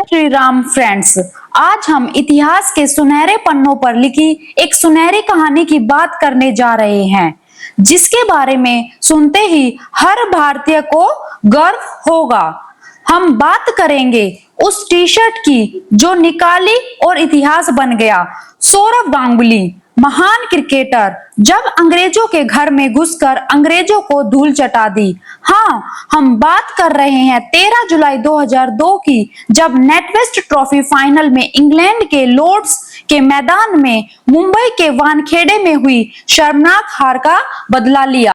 Shri Ram friends. आज हम इतिहास के सुनहरे पन्नों पर लिखी एक सुनहरी कहानी की बात करने जा रहे हैं, जिसके बारे में सुनते ही हर भारतीय को गर्व होगा। हम बात करेंगे उस टी शर्ट की जो निकाली और इतिहास बन गया। सौरव गांगुली महान क्रिकेटर, जब अंग्रेजों के घर में घुसकर अंग्रेजों को धूल चटा दी। हाँ, हम बात कर रहे हैं 13 जुलाई 2002 की, जब नेटवेस्ट ट्रॉफी फाइनल में इंग्लैंड के लॉर्ड्स के मैदान में मुंबई के वानखेड़े में हुई शर्मनाक हार का बदला लिया।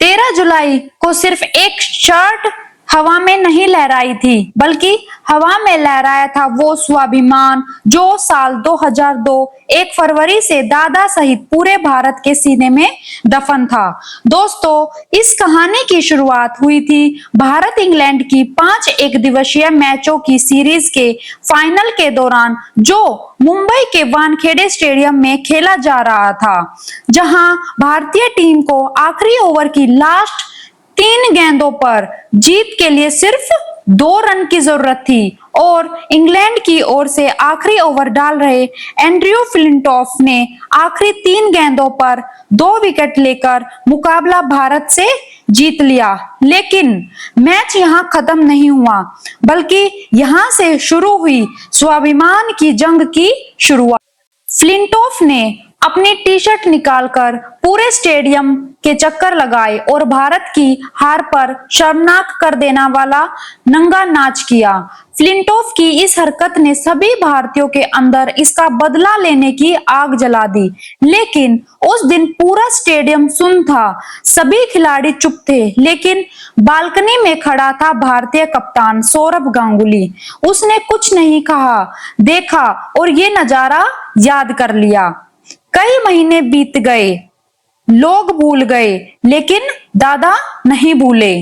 13 जुलाई को सिर्फ एक शर्ट हवा में नहीं लहराई थी, बल्कि हवा में लहराया था वो स्वाभिमान जो साल 2002 1 फरवरी से दादा सहित पूरे भारत के सीने में दफन था। दोस्तों, इस कहानी की शुरुआत हुई थी भारत इंग्लैंड की 5 एकदिवसीय मैचों की सीरीज के फाइनल के दौरान, जो मुंबई के वानखेड़े स्टेडियम में खेला जा रहा था, जहां भारतीय टीम को आखिरी ओवर की लास्ट 3 गेंदों पर जीत के लिए सिर्फ 2 रन की जरूरत थी और इंग्लैंड की ओर से आखिरी ओवर डाल रहे एंड्रयू फ्लिंटॉफ ने आखिरी 3 गेंदों पर 2 विकेट लेकर मुकाबला भारत से जीत लिया। लेकिन मैच यहां खत्म नहीं हुआ, बल्कि यहां से शुरू हुई स्वाभिमान की जंग की शुरुआत। फ्लिंटॉफ ने अपनी टी शर्ट निकालकर पूरे स्टेडियम के चक्कर लगाए और भारत की हार पर शर्मनाक कर देने वाला नंगा नाच किया। फ्लिंटॉफ की इस हरकत ने सभी भारतीयों के अंदर इसका बदला लेने की आग जला दी। लेकिन उस दिन पूरा स्टेडियम सुन्न था, सभी खिलाड़ी चुप थे, लेकिन बालकनी में खड़ा था भारतीय कप्तान सौरव गांगुली। उसने कुछ नहीं कहा, देखा और ये नजारा याद कर लिया। कई महीने बीत गए, लोग भूल गए, लेकिन दादा नहीं भूले।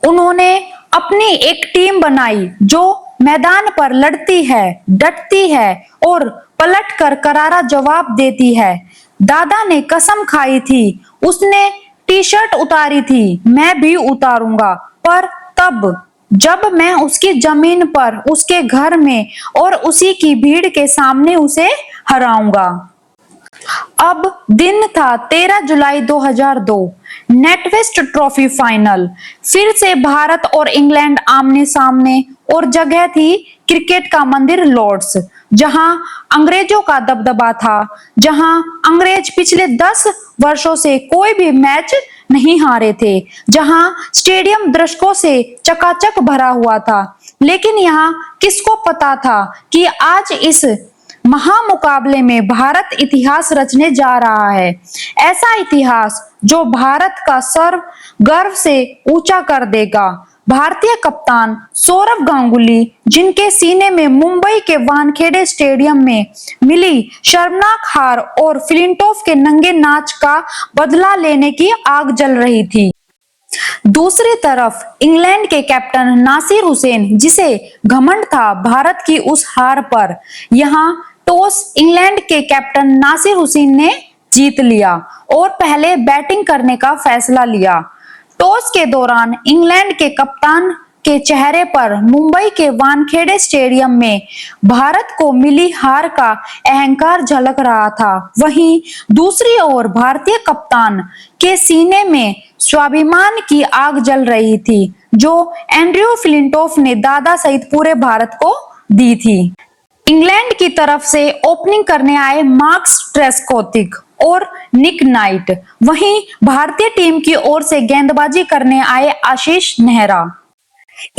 उन्होंने अपनी एक टीम बनाई जो मैदान पर लड़ती है, डटती है और पलटकर करारा जवाब देती है। दादा ने कसम खाई थी, उसने टी शर्ट उतारी थी, मैं भी उतारूंगा, पर तब जब मैं उसकी जमीन पर, उसके घर में और उसी की भीड़ के सामने उसे हराऊंगा। अब दिन था 13 जुलाई 2002, नेटवेस्ट ट्रॉफी फाइनल। फिर से भारत और इंग्लैंड आमने सामने और जगह थी क्रिकेट का मंदिर लॉर्ड्स, जहां अंग्रेजों का दबदबा था, जहां अंग्रेज पिछले 10 वर्षों से कोई भी मैच नहीं हारे थे, जहां स्टेडियम दर्शकों से चकाचक भरा हुआ था। लेकिन यहाँ किसको पता था कि आज इस महामुकाबले में भारत इतिहास रचने जा रहा है। ऐसा इतिहास जो भारत का सर गर्व से ऊंचा कर देगा। भारतीय कप्तान सौरव गांगुली, जिनके सीने में मुंबई के वानखेड़े स्टेडियम में मिली शर्मनाक हार और फ्लिंटॉफ के नंगे नाच का बदला लेने की आग जल रही थी। दूसरी तरफ इंग्लैंड के कैप्टन नासिर हुसैन, जिसे घमंड था भारत की उस हार पर। यहाँ टॉस इंग्लैंड के कैप्टन नासिर हुसैन ने जीत लिया और पहले बैटिंग करने का फैसला लिया। टॉस के दौरान इंग्लैंड के कप्तान के चेहरे पर मुंबई के वानखेड़े स्टेडियम में भारत को मिली हार का अहंकार झलक रहा था। वहीं दूसरी ओर भारतीय कप्तान के सीने में स्वाभिमान की आग जल रही थी, जो एंड्रयू फ्लिंटॉफ ने दादा सहित पूरे भारत को दी थी। इंग्लैंड की तरफ से ओपनिंग करने आए मार्कस ट्रेस्कोथिक और निक नाइट, वहीं भारतीय टीम की ओर से गेंदबाजी करने आए आशीष नेहरा।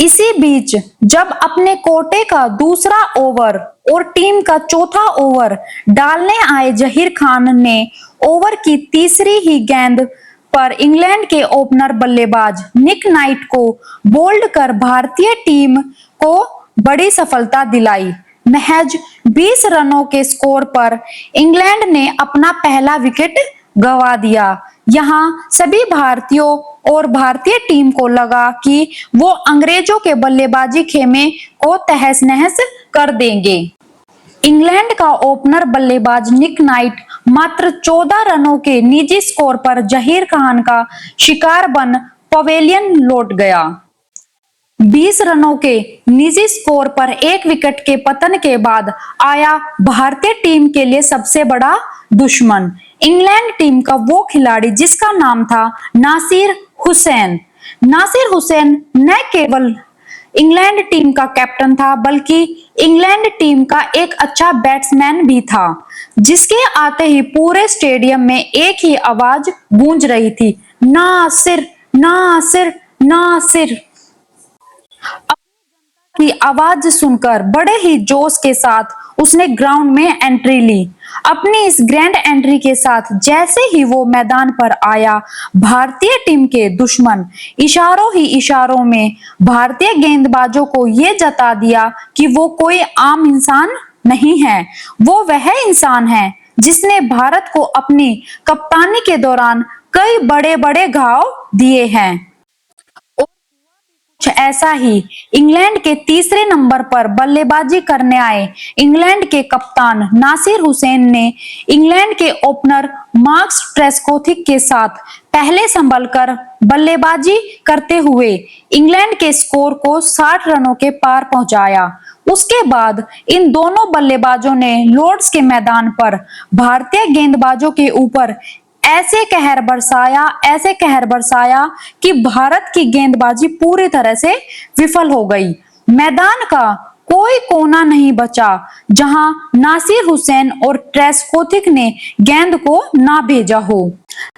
इसी बीच जब अपने कोटे का दूसरा ओवर और टीम का चौथा ओवर डालने आए जहीर खान ने ओवर की तीसरी ही गेंद पर इंग्लैंड के ओपनर बल्लेबाज निक नाइट को बोल्ड कर भारतीय टीम को बड़ी सफलता दिलाई। महज 20 रनों के स्कोर पर इंग्लैंड ने अपना पहला विकेट गंवा दिया। यहाँ सभी भारतीयों और भारतीय टीम को लगा कि वो अंग्रेजों के बल्लेबाजी खेमे को तहस नहस कर देंगे। इंग्लैंड का ओपनर बल्लेबाज निक नाइट मात्र 14 रनों के निजी स्कोर पर जहीर खान का शिकार बन पवेलियन लौट गया। 20 रनों के निजी स्कोर पर एक विकेट के पतन के बाद आया भारतीय टीम के लिए सबसे बड़ा दुश्मन, इंग्लैंड टीम का वो खिलाड़ी जिसका नाम था नासिर हुसैन। नासिर हुसैन न केवल इंग्लैंड टीम का कैप्टन था बल्कि इंग्लैंड टीम का एक अच्छा बैट्समैन भी था, जिसके आते ही पूरे स्टेडियम में एक ही आवाज गूंज रही थी, नासिर नासिर नासिर। की आवाज सुनकर बड़े ही जोश के साथ उसने ग्राउंड में एंट्री ली। अपनी इस ग्रैंड एंट्री के साथ जैसे ही वो मैदान पर आया, भारतीय टीम के दुश्मन इशारों ही इशारों में भारतीय गेंदबाजों को ये जता दिया कि वो कोई आम इंसान नहीं है, वो वह इंसान है जिसने भारत को अपनी कप्तानी के दौरान कई बड़े बड़े घाव दिए हैं। कुछ ऐसा ही इंग्लैंड के तीसरे नंबर पर बल्लेबाजी करने आए इंग्लैंड के कप्तान नासिर हुसैन ने इंग्लैंड के ओपनर मार्कस ट्रेस्कोथिक के साथ पहले संभलकर बल्लेबाजी करते हुए इंग्लैंड के स्कोर को 60 रनों के पार पहुंचाया। उसके बाद इन दोनों बल्लेबाजों ने लॉर्ड्स के मैदान पर भारतीय गेंदबाजों के ऊपर ऐसे कहर बरसाया कि भारत की गेंदबाजी पूरी तरह से विफल हो गई। मैदान का कोई कोना नहीं बचा जहां नासिर हुसैन और ट्रेस्कोथिक ने गेंद को ना भेजा हो।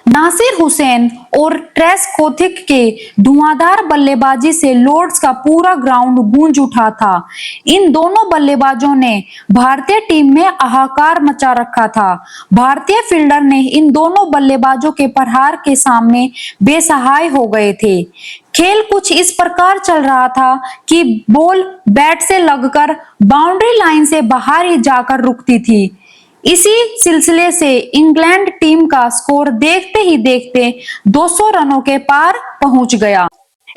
नासिर हुसैन और ट्रेस्कोथिक के धुआंधार बल्लेबाजी से लॉर्ड्स का पूरा ग्राउंड गूंज उठा था। इन दोनों बल्लेबाजों ने भारतीय टीम में हाहाकार मचा रखा था। भारतीय फील्डर ने इन दोनों बल्लेबाजों के प्रहार के सामने बेसहाय हो गए थे। खेल कुछ इस प्रकार चल रहा था कि बॉल बैट से लगकर बाउंड्री लाइन से बाहर ही जाकर रुकती थी। इसी सिलसिले से इंग्लैंड टीम का स्कोर देखते ही देखते 200 रनों के पार पहुंच गया।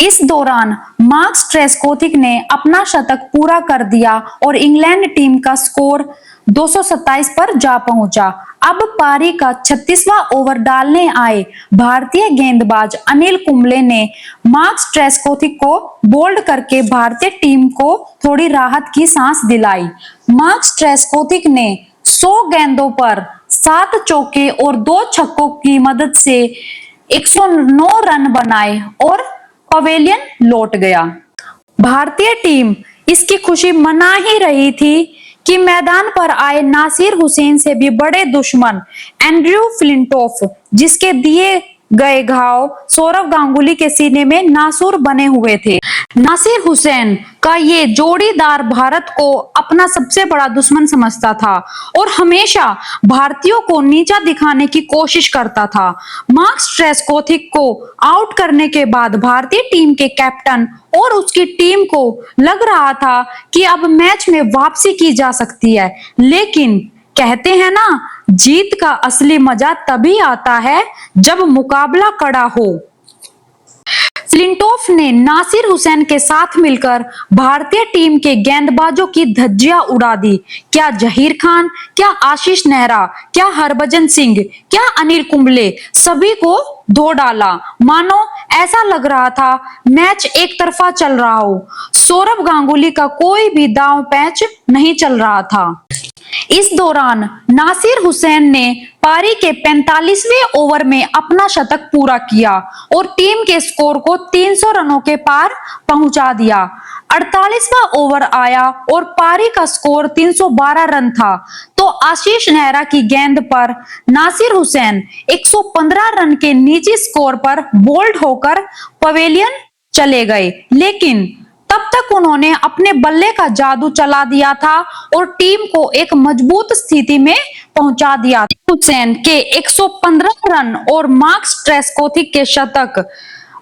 इस दौरान मार्कस ट्रेस्कोथिक ने अपना शतक पूरा कर दिया और इंग्लैंड टीम का स्कोर 227 पर जा पहुंचा। अब पारी का 36वां ओवर डालने आए भारतीय गेंदबाज अनिल कुंबले ने मार्कस ट्रेस्कोथिक को बोल्ड करके भारतीय टीम को थोड़ी राहत की सांस दिलाई। मार्कस ट्रेस्कोथिक ने 100 गेंदों पर 7 चौके और 2 छक्कों की मदद से 109 रन बनाए और पवेलियन लौट गया। भारतीय टीम इसकी खुशी मना ही रही थी कि मैदान पर आए नासिर हुसैन से भी बड़े दुश्मन एंड्रयू फ्लिंटॉफ, जिसके दिए गए घाव सौरव गांगुली के सीने में नासूर बने हुए थे। नासिर हुसैन का ये जोड़ीदार भारत को अपना सबसे बड़ा दुश्मन समझता था और हमेशा भारतीयों को नीचा दिखाने की कोशिश करता था। मार्कस ट्रेस्कोथिक को आउट करने के बाद भारतीय टीम के कैप्टन और उसकी टीम को लग रहा था कि अब मैच में वापसी की जा सकती है, लेकिन कहते हैं ना, जीत का असली मजा तभी आता है जब मुकाबला कड़ा हो। फ्लिंटॉफ ने नासिर हुसैन के साथ मिलकर भारतीय टीम के गेंदबाजों की धज्जियां उड़ा दी। क्या जहीर खान, क्या आशीष नेहरा, क्या हरभजन सिंह, क्या अनिल कुंबले, सभी को धो डाला। मानो ऐसा लग रहा था मैच एक तरफा चल रहा हो। सौरव गांगुली का कोई भी दांव पैंच नहीं चल रहा था। इस दौरान नासिर हुसैन ने पारी के 45वें ओवर में अपना शतक पूरा किया और टीम के स्कोर को 300 रनों के पार पहुंचा दिया। 48वां ओवर आया और पारी का स्कोर 312 रन था, तो आशीष नेहरा की गेंद पर नासिर हुसैन 115 रन के निजी स्कोर पर बोल्ड होकर पवेलियन चले गए, लेकिन तब तक उन्होंने अपने बल्ले का जादू चला दिया था और टीम को एक मजबूत स्थिति में पहुंचा दिया। हुसैन के 115 रन और मार्कस ट्रेस्कोथिक के शतक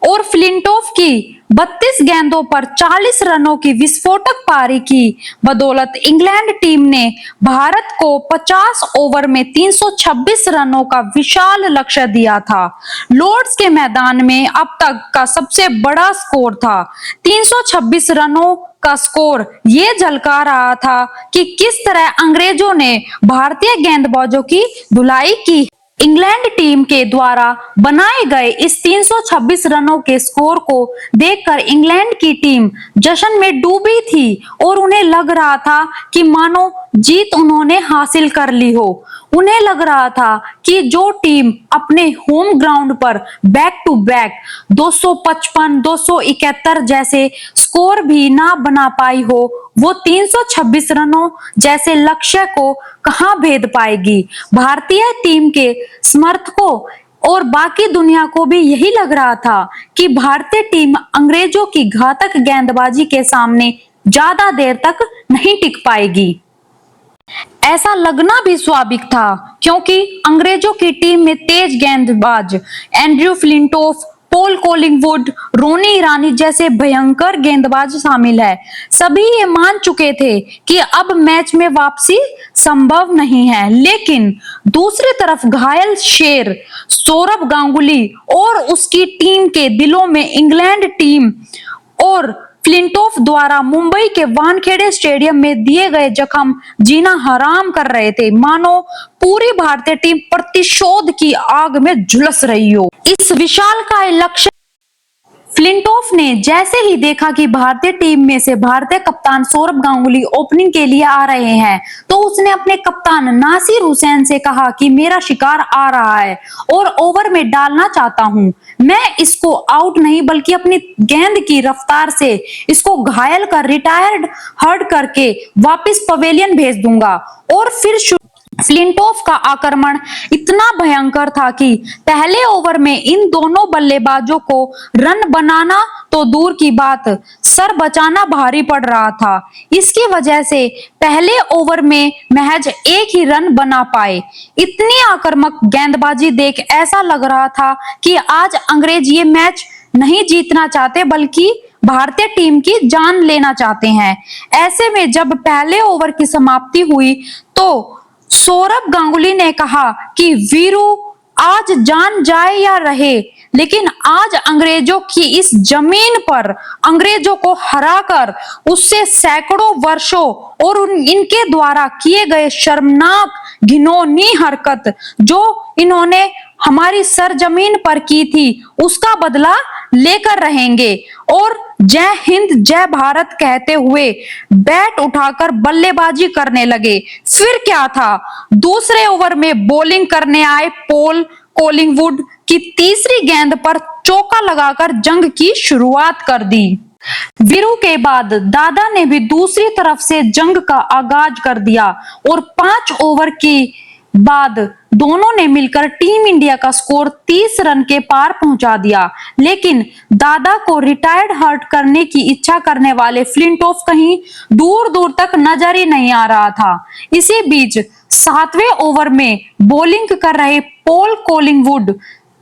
और फ्लिंटॉफ की 32 गेंदों पर 40 रनों की विस्फोटक पारी की बदौलत इंग्लैंड टीम ने भारत को 50 ओवर में 326 रनों का विशाल लक्ष्य दिया था। लॉर्ड्स के मैदान में अब तक का सबसे बड़ा स्कोर था। 326 रनों का स्कोर ये झलका रहा था कि किस तरह अंग्रेजों ने भारतीय गेंदबाजों की धुलाई की। इंग्लैंड टीम के द्वारा बनाए गए इस 326 रनों के स्कोर को देखकर इंग्लैंड की टीम जश्न में डूबी थी और उन्हें लग रहा था कि मानो जीत उन्होंने हासिल कर ली हो। उन्हें लग रहा था कि जो टीम अपने होम ग्राउंड पर बैक टू बैक 255, 271 जैसे स्कोर भी ना बना पाई हो, वो 326 रनों जैसे लक्ष्य को कहां भेद पाएगी। भारतीय टीम के समर्थकों और बाकी दुनिया को भी यही लग रहा था कि भारतीय टीम अंग्रेजों की घातक गेंदबाजी के सामने ज्यादा देर तक नहीं टिक पाएगी। ऐसा लगना भी स्वाभाविक था क्योंकि अंग्रेजों की टीम में तेज गेंदबाज एंड्रयू फ्लिंटॉफ, पॉल कॉलिंगवुड, रोनी ईरानी जैसे भयंकर गेंदबाज शामिल है। सभी ये मान चुके थे कि अब मैच में वापसी संभव नहीं है, लेकिन दूसरी तरफ घायल शेर सौरभ गांगुली और उसकी टीम के दिलों में इंग्लैंड टीम और फ्लिंटॉफ द्वारा मुंबई के वानखेड़े स्टेडियम में दिए गए जख्म जीना हराम कर रहे थे, मानो पूरी भारतीय टीम प्रतिशोध की आग में झुलस रही हो। इस विशालकाय लक्ष्य फ्लिंटॉफ ने जैसे ही देखा कि भारतीय टीम में से भारतीय कप्तान सौरभ गांगुली ओपनिंग के लिए आ रहे हैं, तो उसने अपने कप्तान नासिर हुसैन से कहा कि मेरा शिकार आ रहा है और ओवर में डालना चाहता हूं। मैं इसको आउट नहीं बल्कि अपनी गेंद की रफ्तार से इसको घायल कर रिटायर्ड हर्ट करके वापस पवेलियन भेज दूंगा। और फिर फ्लिंटॉफ का आक्रमण इतना भयंकर था कि पहले ओवर में इन दोनों बल्लेबाजों को रन बनाना तो दूर की बात, सर बचाना भारी पड़ रहा था। इसकी वजह से पहले ओवर में महज एक ही रन बना पाए। इतनी आक्रामक गेंदबाजी देख ऐसा लग रहा था कि आज अंग्रेज ये मैच नहीं जीतना चाहते बल्कि भारतीय टीम की जान लेना चाहते हैं। ऐसे में जब पहले ओवर की समाप्ति हुई तो सौरभ गांगुली ने कहा कि वीरू, आज जान जाए या रहे, लेकिन आज अंग्रेजों की इस जमीन पर अंग्रेजों को हराकर उससे सैकड़ों वर्षों और इनके द्वारा किए गए शर्मनाक घिनौनी हरकत जो इन्होंने हमारी सरजमीन पर की थी उसका बदला लेकर रहेंगे। और जय हिंद जय भारत कहते हुए बैट उठाकर बल्लेबाजी करने लगे। फिर क्या था, दूसरे ओवर में बॉलिंग करने आए पॉल कॉलिंगवुड की तीसरी गेंद पर चौका लगाकर जंग की शुरुआत कर दी। वीरू के बाद दादा ने भी दूसरी तरफ से जंग का आगाज कर दिया और 5 ओवर की बाद दोनों ने मिलकर टीम इंडिया का स्कोर 30 रन के पार पहुंचा दिया। लेकिन दादा को रिटायर्ड हर्ट करने की इच्छा करने वाले फ्लिंटॉफ कहीं दूर दूर तक नजर ही नहीं आ रहा था। इसी बीच 7वें ओवर में बॉलिंग कर रहे पॉल कॉलिंगवुड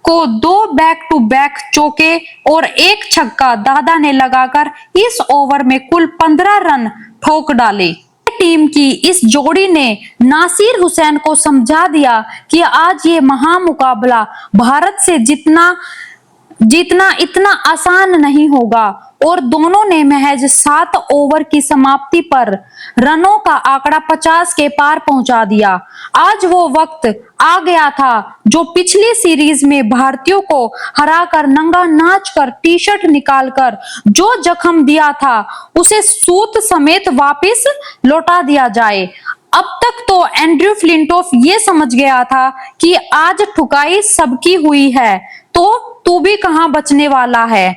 को 2 बैक टू बैक चौके और 1 छक्का दादा ने लगाकर इस ओवर में कुल 15 रन ठोक डाले। टीम की इस जोड़ी ने नासिर हुसैन को समझा दिया कि आज ये महामुकाबला भारत से जीतना इतना आसान नहीं होगा और दोनों ने महज 7 ओवर की समाप्ति पर रनों का आंकड़ा 50 के पार पहुंचा दिया। आज वो वक्त आ गया था जो पिछली सीरीज में भारतीयों को हराकर नंगा नाच कर टी शर्ट निकालकर जो जख्म दिया था उसे सूत समेत वापस लौटा दिया जाए। अब तक तो एंड्रयू फ्लिंटॉफ ये समझ गया था कि आज ठुकाई सबकी हुई है तो तू भी कहां बचने वाला है।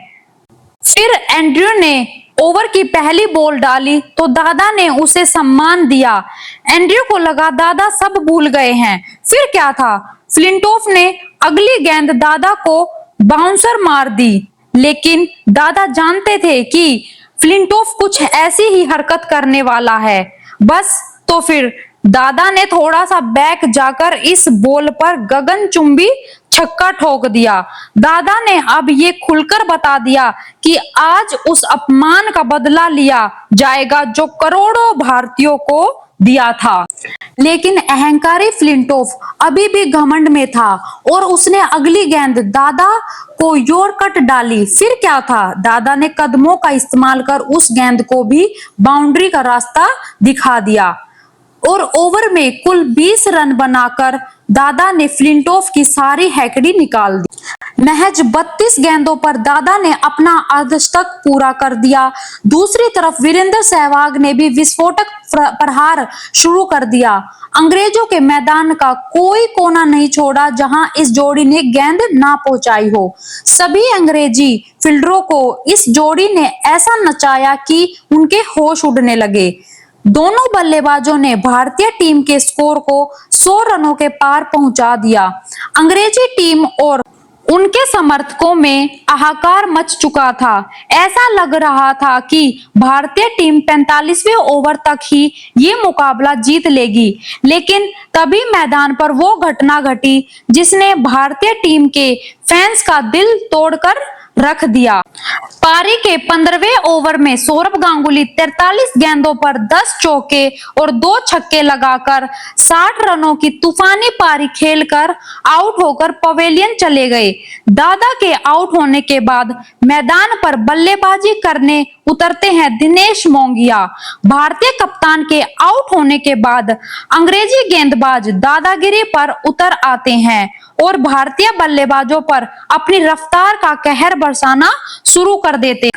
फिर एंड्रयू ने ओवर की पहली बॉल डाली तो दादा ने उसे सम्मान दिया। एंड्रयू को लगा दादा सब भूल गए हैं। फिर क्या था, फ्लिंटॉफ ने अगली गेंद दादा को बाउंसर मार दी, लेकिन दादा जानते थे कि फ्लिंटॉफ कुछ ऐसी ही हरकत करने वाला है। बस तो फिर दादा ने थोड़ा सा बैक जाकर इस बॉल पर गगनचुंबी छक्का ठोक दिया। दादा ने अब ये खुलकर बता दिया कि आज उस अपमान का बदला लिया जाएगा जो करोड़ों भारतीयों को दिया था। लेकिन अहंकारी फ्लिंटॉफ अभी भी घमंड में था और उसने अगली गेंद दादा को यॉर्कर डाली। फिर क्या था, दादा ने कदमों का इस्तेमाल कर उस गेंद को भी बाउंड्री का रास्ता दिखा दिया और ओवर में कुल 20 रन बनाकर दादा ने फ्लिंटॉफ की सारी हैकड़ी निकाल दी। महज 32 गेंदों पर दादा ने अपना अर्धशतक पूरा कर दिया। दूसरी तरफ वीरेंद्र सहवाग ने भी विस्फोटक प्रहार शुरू कर दिया। अंग्रेजों के मैदान का कोई कोना नहीं छोड़ा जहां इस जोड़ी ने गेंद ना पहुंचाई हो। सभी अंग्रेजी फील्डरों को इस जोड़ी ने ऐसा नचाया कि उनके होश उड़ने लगे। दोनों बल्लेबाजों ने भारतीय टीम के स्कोर को 100 रनों के पार पहुंचा दिया। अंग्रेजी टीम और उनके समर्थकों में हाहाकार मच चुका था। ऐसा लग रहा था कि भारतीय टीम 45वें ओवर तक ही ये मुकाबला जीत लेगी, लेकिन तभी मैदान पर वो घटना घटी जिसने भारतीय टीम के फैंस का दिल तोड़कर रख दिया। पारी के 15वें ओवर में सौरभ गांगुली 43 गेंदों पर 10 चौके और 2 छक्के लगाकर 60 रनों की तूफानी पारी खेलकर आउट होकर पवेलियन चले गए। दादा के आउट होने के बाद मैदान पर बल्लेबाजी करने उतरते हैं दिनेश मोंगिया। भारतीय कप्तान के आउट होने के बाद अंग्रेजी गेंदबाज दादागिरी पर उतर आते हैं और भारतीय बल्लेबाजों पर अपनी रफ्तार का कहर बरसाना शुरू कर देते।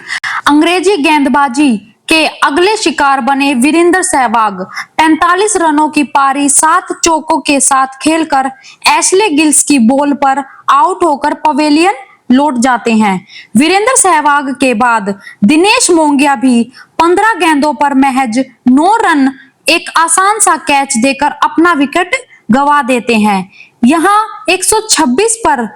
अंग्रेजी गेंदबाजी के अगले शिकार बने वीरेंद्र सहवाग। 45 रनों की पारी 7 चौकों के साथ खेलकर एशले गिल्स की बॉल पर आउट होकर पवेलियन लौट जाते हैं। वीरेंद्र सहवाग के बाद दिनेश मोंगिया भी 15 गेंदों पर महज 9 रन एक आसान सा कैच देकर अपना विकेट गवा देते हैं। यहाँ 126 पर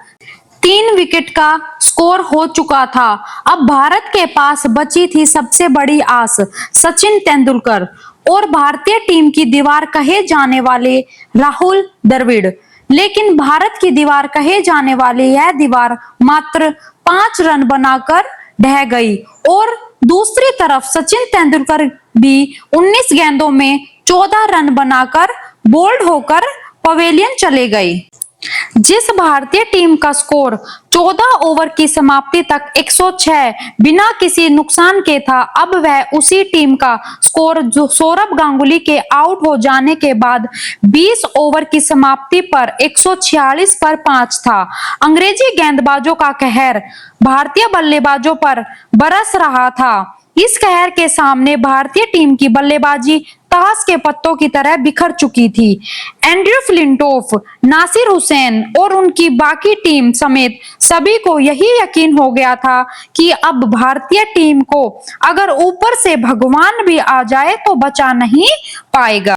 3 विकेट का स्कोर हो चुका था। अब भारत के पास बची थी सबसे बड़ी आस, सचिन तेंदुलकर और भारतीय टीम की दीवार कहे जाने वाले राहुल द्रविड़। लेकिन भारत की दीवार कहे जाने वाली यह दीवार मात्र 5 रन बनाकर ढह गई और दूसरी तरफ सचिन तेंदुलकर भी 19 गेंदों में 14 रन बनाकर बोल्ड होकर पवेलियन चले गए। जिस भारतीय टीम का स्कोर 14 ओवर की समाप्ति तक 106 बिना किसी नुकसान के था, अब वह उसी टीम का स्कोर जो सौरभ गांगुली के आउट हो जाने के बाद 20 ओवर की समाप्ति पर 146 पर 5 था। अंग्रेजी गेंदबाजों का कहर भारतीय बल्लेबाजों पर बरस रहा था। इस कहर के सामने भारतीय टीम की बल्लेबाजी ताश के पत्तों की तरह बिखर चुकी थी। एंड्रयू फ्लिंटॉफ, नासिर हुसैन और उनकी बाकी टीम समेत सभी को यही यकीन हो गया था कि अब भारतीय टीम को अगर ऊपर से भगवान भी आ जाए तो बचा नहीं पाएगा।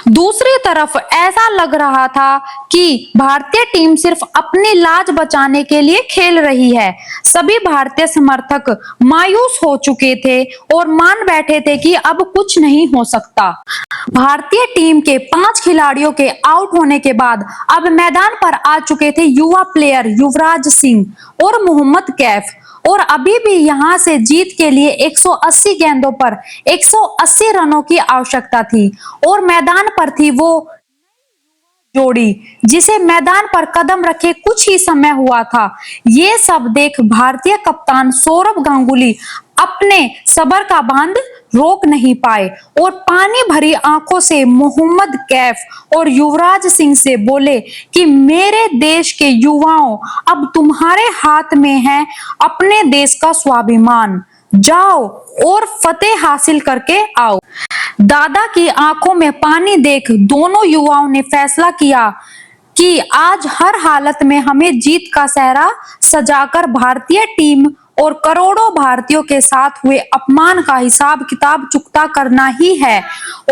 दूसरी तरफ ऐसा लग रहा था कि भारतीय टीम सिर्फ अपनी लाज बचाने के लिए खेल रही है। सभी भारतीय समर्थक मायूस हो चुके थे और मान बैठे थे कि अब कुछ नहीं हो सकता। भारतीय टीम के 5 खिलाड़ियों के आउट होने के बाद अब मैदान पर आ चुके थे युवा प्लेयर युवराज सिंह और मोहम्मद कैफ और अभी भी यहां से जीत के लिए 180 गेंदों पर 180 रनों की आवश्यकता थी और मैदान पर थी वो जोड़ी जिसे मैदान पर कदम रखे कुछ ही समय हुआ था। ये सब देख भारतीय कप्तान सौरभ गांगुली अपने सबर का बांध रोक नहीं पाए और पानी भरी आंखों से मोहम्मद कैफ और युवराज सिंह से बोले कि मेरे देश के युवाओं, अब तुम्हारे हाथ में है अपने देश का स्वाभिमान, जाओ और फतेह हासिल करके आओ। दादा की आंखों में पानी देख दोनों युवाओं ने फैसला किया कि आज हर हालत में हमें जीत का सेहरा सजाकर भारतीय टीम और करोड़ों भारतीयों के साथ हुए अपमान का हिसाब किताब चुकता करना ही है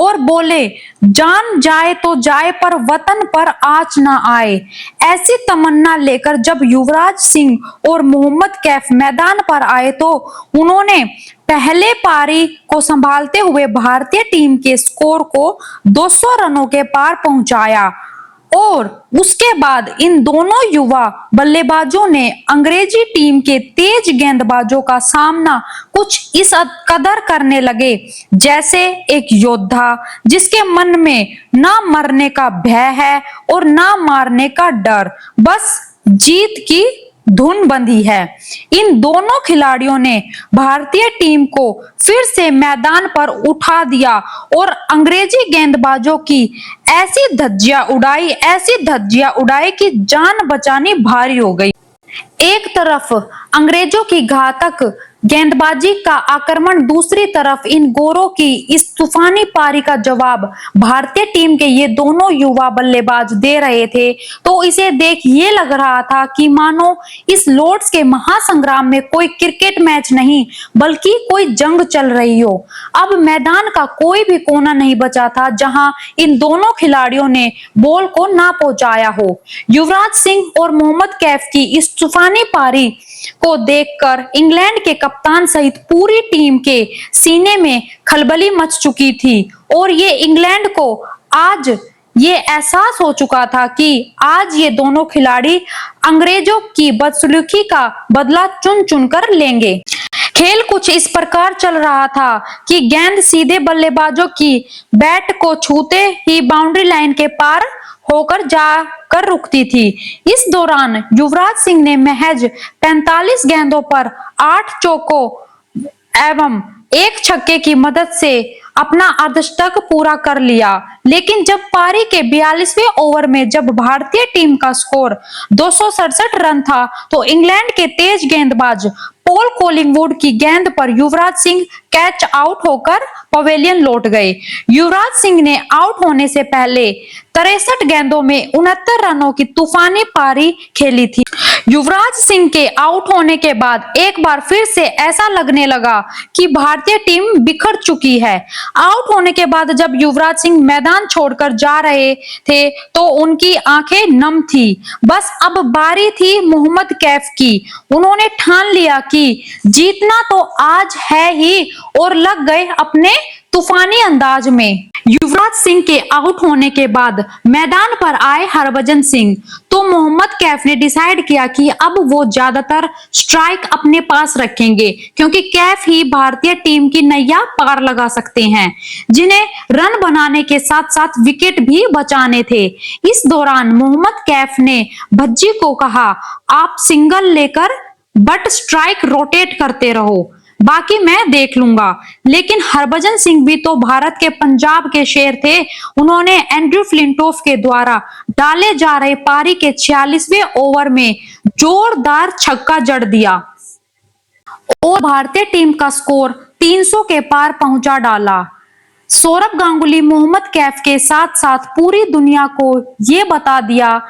और बोले जान जाए तो जाए पर वतन पर आँच ना आए। ऐसी तमन्ना लेकर जब युवराज सिंह और मोहम्मद कैफ मैदान पर आए तो उन्होंने पहले पारी को संभालते हुए भारतीय टीम के स्कोर को 200 रनों के पार पहुंचाया और उसके बाद इन दोनों युवा बल्लेबाजों ने अंग्रेजी टीम के तेज गेंदबाजों का सामना कुछ इस कदर करने लगे जैसे एक योद्धा जिसके मन में ना मरने का भय है और ना मारने का डर, बस जीत की धुन बंधी है। इन दोनों खिलाड़ियों ने भारतीय टीम को फिर से मैदान पर उठा दिया और अंग्रेजी गेंदबाजों की ऐसी धज्जियां उड़ाई कि जान बचानी भारी हो गई। एक तरफ अंग्रेजों की घातक गेंदबाजी का आक्रमण, दूसरी तरफ इन गोरों की इस तूफानी पारी का जवाब भारतीय टीम के ये दोनों युवा बल्लेबाज दे रहे थे, तो इसे देख ये लग रहा था कि मानो इस लॉर्ड्स के महासंग्राम में कोई क्रिकेट मैच नहीं बल्कि कोई जंग चल रही हो। अब मैदान का कोई भी कोना नहीं बचा था जहां इन दोनों खिलाड़ियों ने बॉल को ना पहुंचाया हो। युवराज सिंह और मोहम्मद कैफ की इस तूफानी पारी को देखकर इंग्लैंड के कप्तान सहित पूरी टीम के सीने में खलबली मच चुकी थी और ये इंग्लैंड को आज ये एहसास हो चुका था कि आज ये दोनों खिलाड़ी अंग्रेजों की बदसलूकी का बदला चुन चुनकर लेंगे। खेल कुछ इस प्रकार चल रहा था कि गेंद सीधे बल्लेबाजों की बैट को छूते ही बाउंड्री लाइन के पार होकर जाकर रुकती थी। इस दौरान युवराज सिंह ने महज 45 गेंदों पर 8 चौकों एवं 1 छक्के की मदद से अपना अर्धशतक पूरा कर लिया। लेकिन जब पारी के 42वें ओवर में जब भारतीय टीम का स्कोर 267 रन था, तो इंग्लैंड के तेज गेंदबाज पॉल कॉलिंगवुड की गेंद पर युवराज सिंह कैच आउट होकर पवेलियन लौट गए। युवराज सिंह ने आउट होने से पहले 63 गेंदों में 69 रनों की तूफानी पारी खेली थी। युवराज सिंह के आउट होने के बाद एक बार फिर से ऐसा लगने लगा कि भारतीय टीम बिखर चुकी है। आउट होने के बाद जब युवराज सिंह मैदान छोड़कर जा रहे थे तो उनकी आंखें नम थी। बस अब बारी थी मोहम्मद कैफ की। उन्होंने ठान लिया कि जीतना तो आज है ही और लग गए अपने तूफानी अंदाज में। युवराज सिंह के आउट होने के बाद मैदान पर आए हरभजन सिंह, तो मोहम्मद कैफ ने डिसाइड किया कि अब वो ज्यादातर स्ट्राइक अपने पास रखेंगे क्योंकि कैफ ही भारतीय टीम की नैया पार लगा सकते हैं, जिन्हें रन बनाने के साथ साथ विकेट भी बचाने थे। इस दौरान मोहम्मद कैफ ने भज्जी को कहा, आप सिंगल लेकर बट स्ट्राइक रोटेट करते रहो, बाकी मैं देख लूंगा। लेकिन हरभजन सिंह भी तो भारत के पंजाब के शेर थे। उन्होंने एंड्रयू फ्लिंटॉफ के द्वारा डाले जा रहे पारी के 46वें ओवर में जोरदार छक्का जड़ दिया और भारतीय टीम का स्कोर 300 के पार पहुंचा डाला। सौरभ गांगुली मोहम्मद कैफ के साथ साथ पूरी दुनिया को ये बता दिया,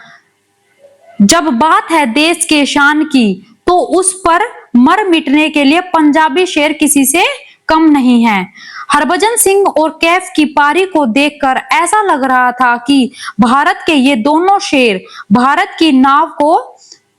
जब बात है देश के शान की तो उस पर मर मिटने के लिए पंजाबी शेर किसी से कम नहीं है। हरभजन सिंह और कैफ की पारी को देखकर ऐसा लग रहा था कि भारत के ये दोनों शेर भारत की नाव को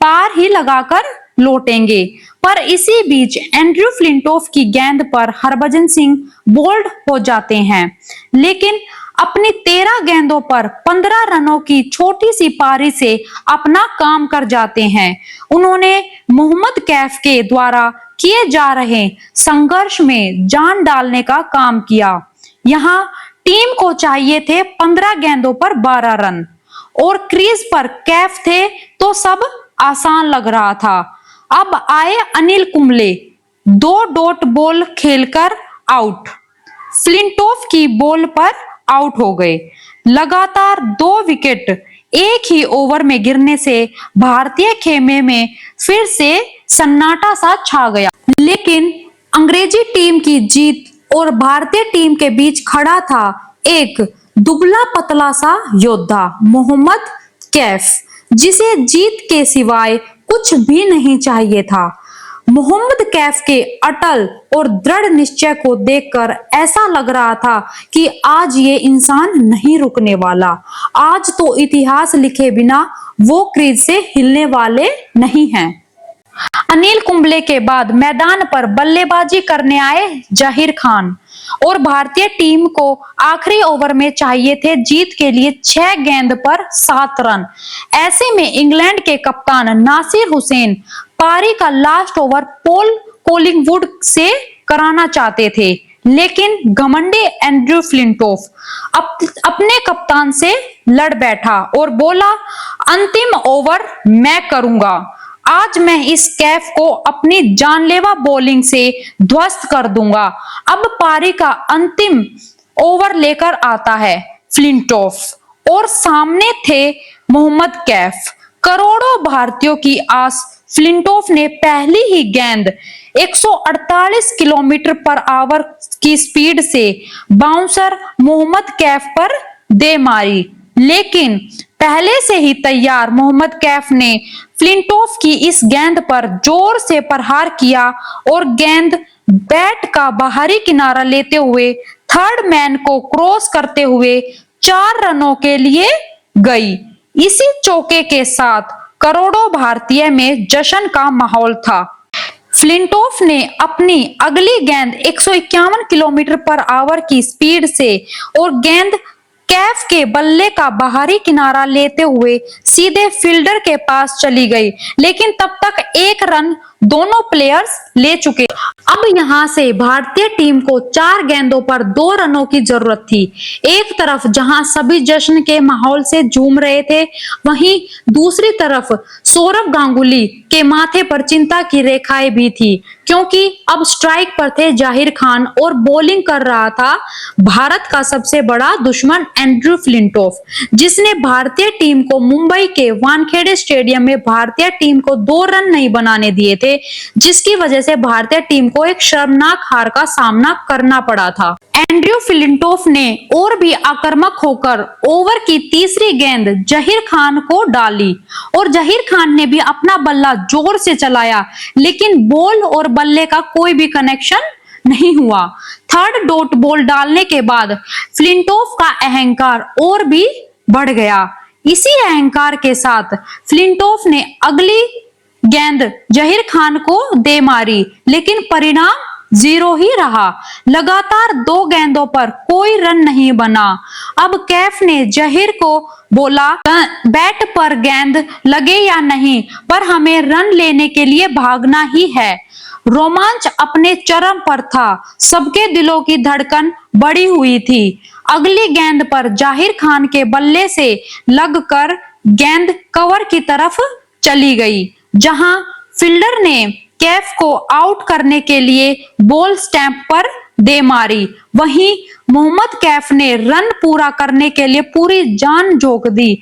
पार ही लगाकर लौटेंगे। पर इसी बीच एंड्रयू फ्लिंटॉफ की गेंद पर हरभजन सिंह बोल्ड हो जाते हैं, लेकिन अपनी 13 गेंदों पर 15 रनों की छोटी सी पारी से अपना काम कर जाते हैं। उन्होंने मोहम्मद कैफ के द्वारा किए जा रहे संघर्ष में जान डालने का काम किया। यहाँ टीम को चाहिए थे 15 गेंदों पर 12 रन और क्रीज पर कैफ थे तो सब आसान लग रहा था। अब आए अनिल कुंबले, 2 डॉट बॉल खेलकर आउट, फ्लिंटॉफ की बॉल पर आउट हो गए। लगातार 2 विकेट एक ही ओवर में गिरने से भारतीय खेमे में फिर से सन्नाटा सा छा गया। लेकिन अंग्रेजी टीम की जीत और भारतीय टीम के बीच खड़ा था एक दुबला पतला सा योद्धा मोहम्मद कैफ, जिसे जीत के सिवाय कुछ भी नहीं चाहिए था। मोहम्मद कैफ के अटल और दृढ़ निश्चय को देखकर ऐसा लग रहा था कि आज ये इंसान नहीं रुकने वाला। आज तो इतिहास लिखे बिना वो क्रीज से हिलने वाले नहीं हैं। अनिल कुंबले के बाद मैदान पर बल्लेबाजी करने आए जहीर खान और भारतीय टीम को आखिरी ओवर में चाहिए थे जीत के लिए 6 गेंद पर 7 रन। ऐसे में इंग्लैंड के कप्तान नासिर हुसैन पारी का लास्ट ओवर पॉल कॉलिंगवुड से कराना चाहते थे, लेकिन घमंडी एंड्रयू फ्लिंटॉफ अपने कप्तान से लड़ बैठा और बोला, अंतिम ओवर मैं करूंगा, आज मैं इस कैफ को अपनी जानलेवा बॉलिंग से ध्वस्त कर दूंगा। अब पारी का अंतिम ओवर लेकर आता है फ्लिंटॉफ और सामने थे मोहम्मद कैफ। करोड़ों भारतीयों की आस फ्लिंटॉफ ने पहली ही गेंद 148 किलोमीटर पर आवर की स्पीड से बाउंसर मोहम्मद कैफ पर दे मारी, लेकिन पहले से ही तैयार मोहम्मद कैफ ने फ्लिंटॉफ की इस गेंद पर जोर से प्रहार किया और गेंद बैट का बाहरी किनारा लेते हुए थर्ड मैन को क्रॉस करते हुए 4 रनों के लिए गई। इसी चौके के साथ करोड़ों भारतीय में जश्न का माहौल था। फ्लिंटॉफ ने अपनी अगली गेंद 151 किलोमीटर पर आवर की स्पीड से और गेंद कैफ के बल्ले का बाहरी किनारा लेते हुए सीधे फील्डर के पास चली गई, लेकिन तब तक 1 रन दोनों प्लेयर्स ले चुके। अब यहां से भारतीय टीम को 4 गेंदों पर 2 रनों की जरूरत थी। एक तरफ जहां सभी जश्न के माहौल से झूम रहे थे, वहीं दूसरी तरफ सौरव गांगुली के माथे पर चिंता की रेखाएं भी थी, क्योंकि अब स्ट्राइक पर थे जाहिर खान और बॉलिंग कर रहा था भारत का सबसे बड़ा दुश्मन एंड्रयू फ्लिंटॉफ, जिसने भारतीय टीम को मुंबई के वानखेड़े स्टेडियम में भारतीय टीम को 2 रन नहीं बनाने दिए थे, जिसकी वजह से भारतीय टीम को एक शर्मनाक हार का सामना करना पड़ा था। एंड्रयू फ्लिंटॉफ ने और भी आक्रामक होकर ओवर की तीसरी गेंद जहीर खान को डाली और जहीर खान ने भी अपना बल्ला जोर से चलाया, लेकिन बॉल और बल्ले का कोई भी कनेक्शन नहीं हुआ। थर्ड डॉट बॉल डालने के बाद फ्लिंटॉफ का अहंकार और भी बढ़ गया। इसी अहंकार के साथ फ्लिंटॉफ ने अगली गेंद जहीर खान को दे मारी, लेकिन परिणाम 0 ही रहा। लगातार 2 गेंदों पर कोई रन नहीं बना। अब कैफ ने जहीर को बोला, बैट पर गेंद लगे या नहीं, पर हमें रन लेने के लिए भागना ही है। रोमांच अपने चरम पर था, सबके दिलों की धड़कन बढ़ी हुई थी। अगली गेंद पर जाहिर खान के बल्ले से लगकर गेंद कवर की तरफ चली गई, जहां फील्डर ने कैफ को आउट करने के लिए बॉल स्टैंप पर दे मारी। वहीं मोहम्मद कैफ ने रन पूरा करने के लिए पूरी जान झोंक दी।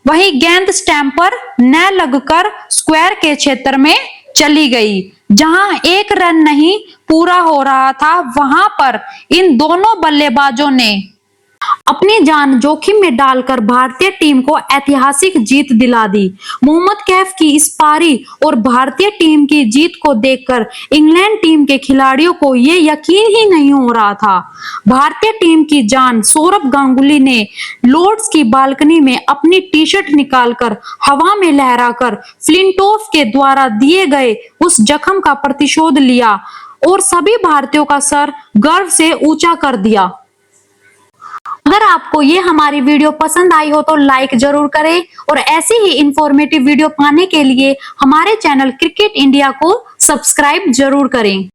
वहीं गेंद स्टैंप पर न लगकर स्क्वायर के क्षेत्र में चली गई, जहां 1 रन नहीं पूरा हो रहा था। वहां पर इन दोनों बल्लेबाजों ने अपनी जान जोखिम में डालकर भारतीय टीम को ऐतिहासिक जीत दिला दी। मोहम्मद कैफ की इस पारी और भारतीय टीम की जीत को देखकर इंग्लैंड टीम के खिलाड़ियों को ये यकीन ही नहीं हो रहा था। भारतीय टीम की जान सौरव गांगुली ने लॉर्ड्स की बालकनी में अपनी टी-शर्ट निकालकर हवा में लहराकर फ्लिंटॉफ के द्वारा दिए गए उस जख्म का प्रतिशोध लिया और सभी भारतीयों का सर गर्व से ऊंचा कर दिया। अगर आपको ये हमारी वीडियो पसंद आई हो तो लाइक जरूर करें और ऐसी ही इंफॉर्मेटिव वीडियो पाने के लिए हमारे चैनल क्रिकेट इंडिया को सब्सक्राइब जरूर करें।